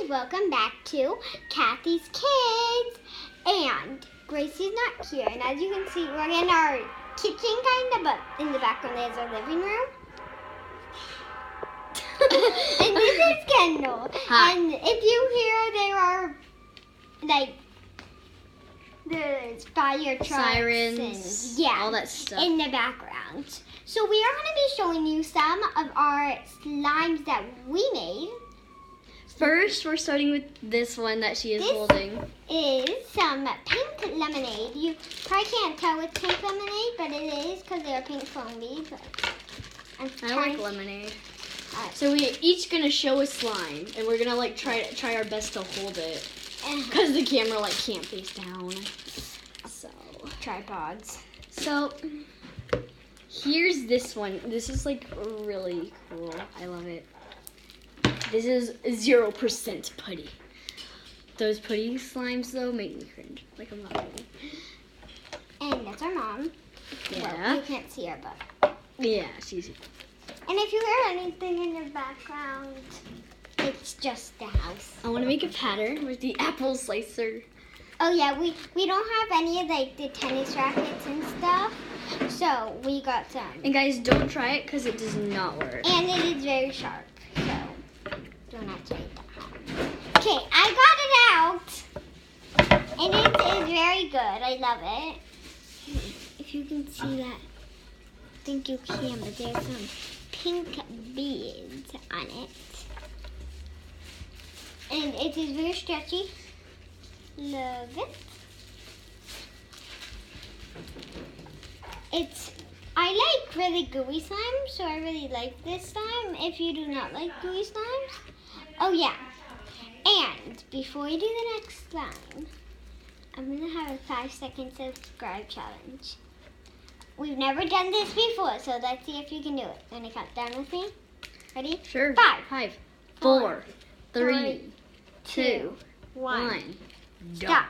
welcome back to Kathy's Kids. And Gracie's not here, and as you can see, we're in our kitchen kind of, but in the background there's our living room. And this is Kendall. Hi. And if you hear there are like there's fire trucks Sirens, and all that stuff. in the background. So we are going to be showing you some of our slimes that we made. First, we're starting with this one that she is This holding. Is some pink lemonade. You probably can't tell it's pink lemonade, but it is because they're pink foam beads. I like lemonade. So we're each gonna show a slime, and we're gonna like try our best to hold it, because the camera like can't face down. So tripods. So here's this one. This is like really cool. I love it. This is 0% putty. Those putty slimes though make me cringe. Like I'm not kidding. And that's our mom. Yeah. Well, you can't see her, but. Yeah, she's. And if you hear anything in the background, it's just the house. I want to make a pattern with the apple slicer. Oh yeah, we don't have any of like the tennis rackets and stuff, so we got some. And guys, don't try it because it does not work. And it is very sharp, so don't have to eat that. Okay, I got it out, and it is very good. I love it. If you can see that, I think you can, but there's some pink beads on it. And it is very stretchy. Love it. I like really gooey slime, so I really like this slime. If you do not like gooey slimes, oh yeah. And before we do the next slime, I'm gonna have a 5-second subscribe challenge. We've never done this before, so let's see if you can do it. Gonna count down with me? Ready? Sure. 5, 4, 3, 3, 2, 1. 1. Stop.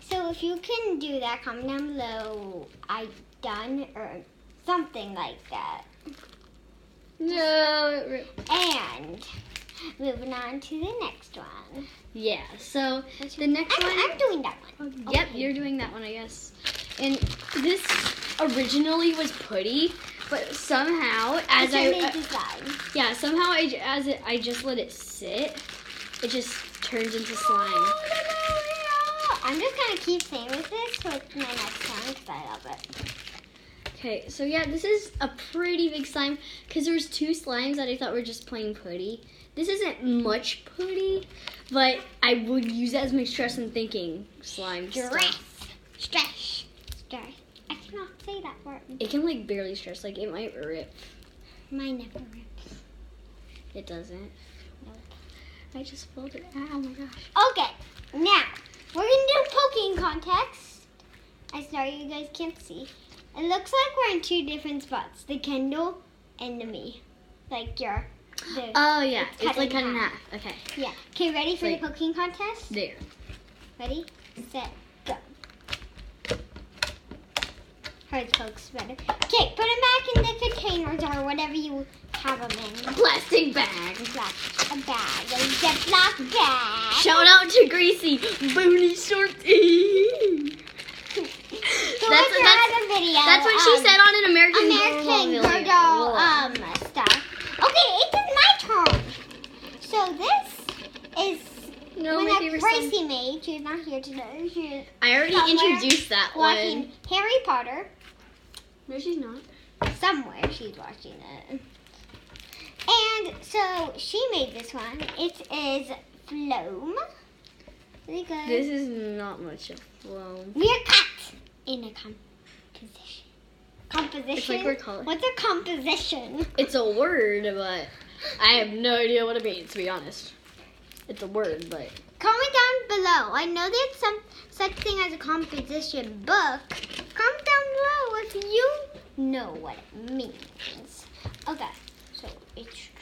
So if you can do that, comment down below, I done, or something like that. No. And moving on to the next one. Yeah, so the next one. I'm doing that one. Yep, Okay. you're doing that one, I guess. And this originally was putty, but somehow as I just let it sit, it just turns into slime. I'm just gonna keep saying this with my next one because I love it. Okay, so yeah, this is a pretty big slime because there's 2 slimes that I thought were just plain putty. This isn't much putty, but I would use it as my stress and thinking slime stuff. Stress. I cannot say that word. It can like barely stress, like it might rip. Mine never rips. It doesn't. Nope. I just pulled it. Oh my gosh. Okay, now we're gonna do poking contest. I'm sorry you guys can't see. It looks like we're in 2 different spots: the Kendall and the me. Like Oh yeah, it's like cut cut in in half. half. Okay. Yeah. Okay, ready for Wait. the poking contest? There. Ready, set, go. Hers pokes better. Okay, put them back in the containers or whatever you have them in. A plastic bag. A bag, a Ziploc bag. Shout out to Gracie, booty shorty. So what's your other video? That's what she said on an American Girl stuff. Okay, it is my turn. So this is No, when my that favorite Gracie song. made. She's not here today. She's I already somewhere introduced that watching one. Harry Potter. No, she's not. Somewhere she's watching it. And so she made this one. It is Floam. Really good. This is not much of flow. We are cut in a composition. Composition? It's like we're color. What's a composition? It's a word, but I have no idea what it means, to be honest. It's a word, but... Comment down below. I know there's some such thing as a composition book. Comment down below if you know what it means. Okay, so it stretches.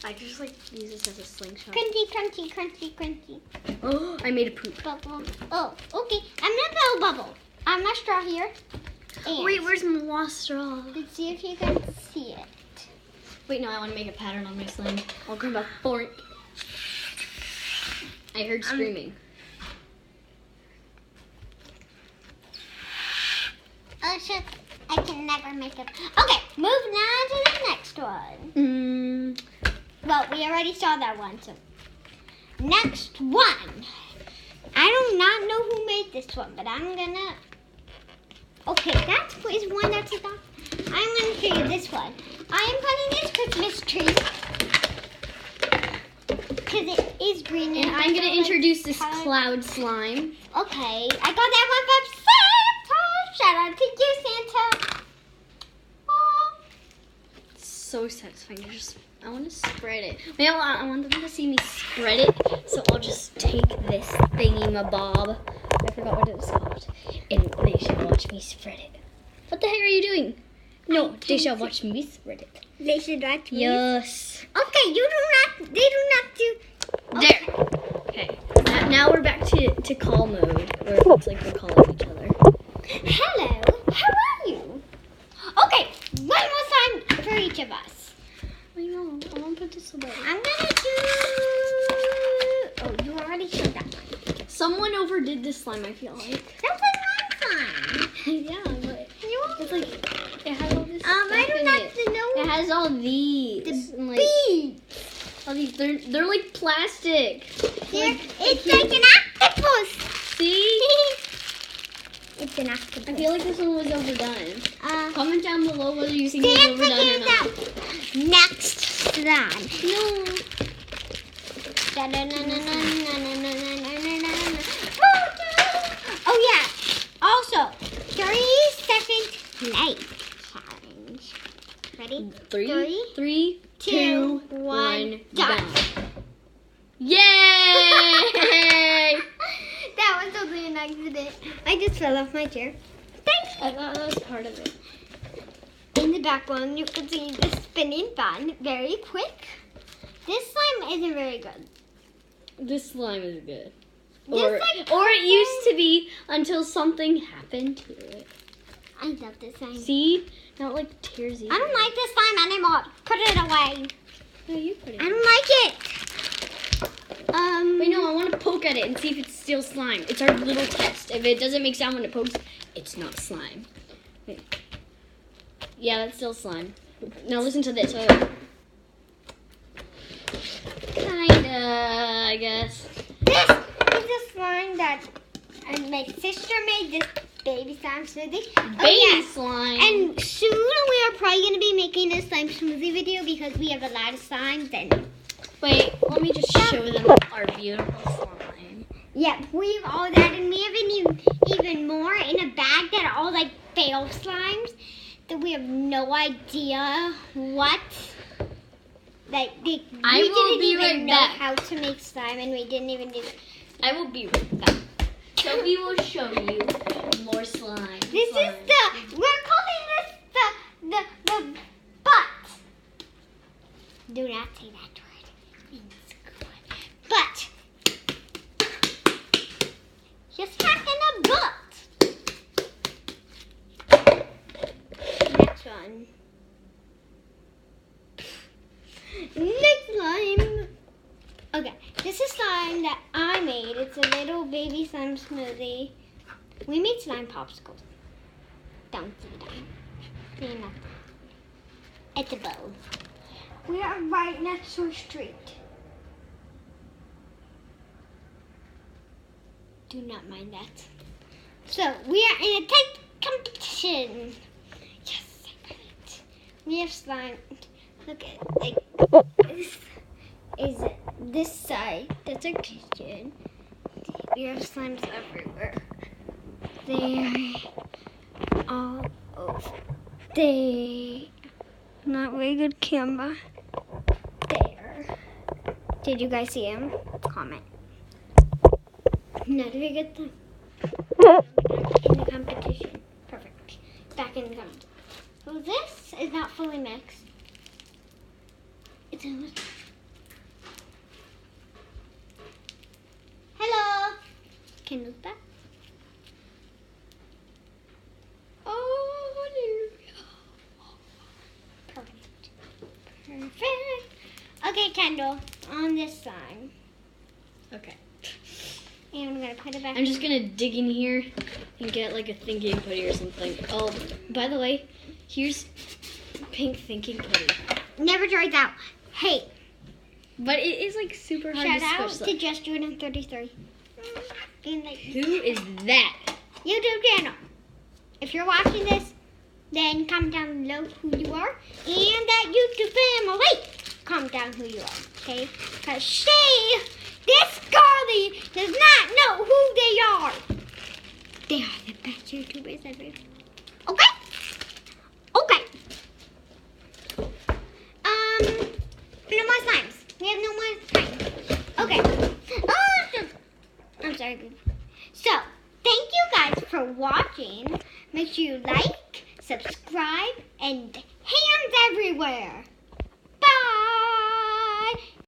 I could just like use this as a slingshot. Crunchy, crunchy, crunchy, crunchy. Oh, I made a poop. Bubble. Oh, okay. I'm gonna blow bubble. I'm a straw here. And Wait, where's my straw? let's see if you can see it. Wait, no, I want to make a pattern on my slime. I'll come back. Boink. I heard screaming. Oh shit, I can never make it. Okay, moving on to the next one. Well, we already saw that one, so. Next one. I do not know who made this one, but I'm gonna. Okay, that is one that's about. I'm gonna show you this one. I am putting this Christmas tree because it is green. And I'm gonna introduce this cloud slime. Okay, I got that one from Santa. Shout out to you, Santa. Oh. So satisfying. I want to spread it. Wait, I want them to see me spread it, so I'll just take this thingy-mabob. I forgot what it was called. And they should watch me spread it. What the heck are you doing? No, they shall watch me spread it. They should watch me. Yes. Okay, they do not do. There. Okay. Now we're back to call mode, where it looks like we're calling each other. Hello, how are you? Okay, one more time for each of us. Wait, no, I want to put this away. I'm gonna do. Oh, you already showed that one. Someone overdid this slime, I feel like. That was my time. Yeah, but it's like, it has all this I stuff do in not it. know. It has all these. The and, like, beads. all these, they're like plastic. It's like an octopus. See? It's an octopus. I feel like this one was overdone. Comment down below whether you think it's Santa overdone or gives not. out next slime. No. Oh yeah. Also, 3-second play challenge. Ready? Three, two, 1, one, done. done. Yay! That was totally an accident. I just fell off my chair. Thanks. I thought that was part of it. In the background, you can see the spinning fan. Very quick. This slime isn't very good. This slime is good. This Or slime it used to be until something happened to it. I love this slime. See? Now it like tears you. I don't like this slime anymore. Put it away. No, you put it. I don't like it. Wait, no, I want to poke at it and see if it's still slime. It's our little test. If it doesn't make sound when it pokes, it's not slime. Wait. Yeah, that's still slime. Now listen to this. Kinda, I guess. This is a slime that my sister made. This baby slime smoothie. Baby slime. And soon we are probably going to be making a slime smoothie video because we have a lot of slimes. And wait, let me just show them our beautiful slime. yeah, we have all that, and we have even more in a bag that are all like fail slimes that we have no idea what. Like we didn't even know how to make slime, and we didn't even do. I will be right back. So we will show you more slime. This is we're calling this the butt. Do not say that word. It's good. But you're stuck in a butt. Next one. Next slime. Okay, this is slime that I made. It's a little baby slime smoothie. We made slime popsicles. Don't do that. See nothing. It's a bowl. We are right next to a street. Do not mind that. So we are in a tight competition. Yes, I got it. We have slime. Look at like this is this side. That's our kitchen. We have slimes everywhere. They all over. They not very good camera. There. Did you guys see him? Comment. Not a very good thing. Back in the competition. Perfect. Back in the competition. So this is not fully mixed. It's almost. Hello. Can you look back? Oh, hallelujah. Perfect. Perfect. Okay, Kendall, on this slime. Okay. And I'm gonna put it back. I'm just gonna dig in here and get like a thinking putty or something. Oh, by the way, here's pink thinking putty. Never tried that. Hey, But it is like super hard shout to out squish. to Just Jordan 33. And like, Who is that? YouTube channel. If you're watching this, then comment down below who you are. And that YouTube family, comment down who you are. Okay? Because this girlie, does not know who they are. They are the best YouTubers ever. Okay? Okay. No more slimes. We have no more time. Okay. Oh, I'm sorry, baby. So, thank you guys for watching. Make sure you like, subscribe, and hands everywhere.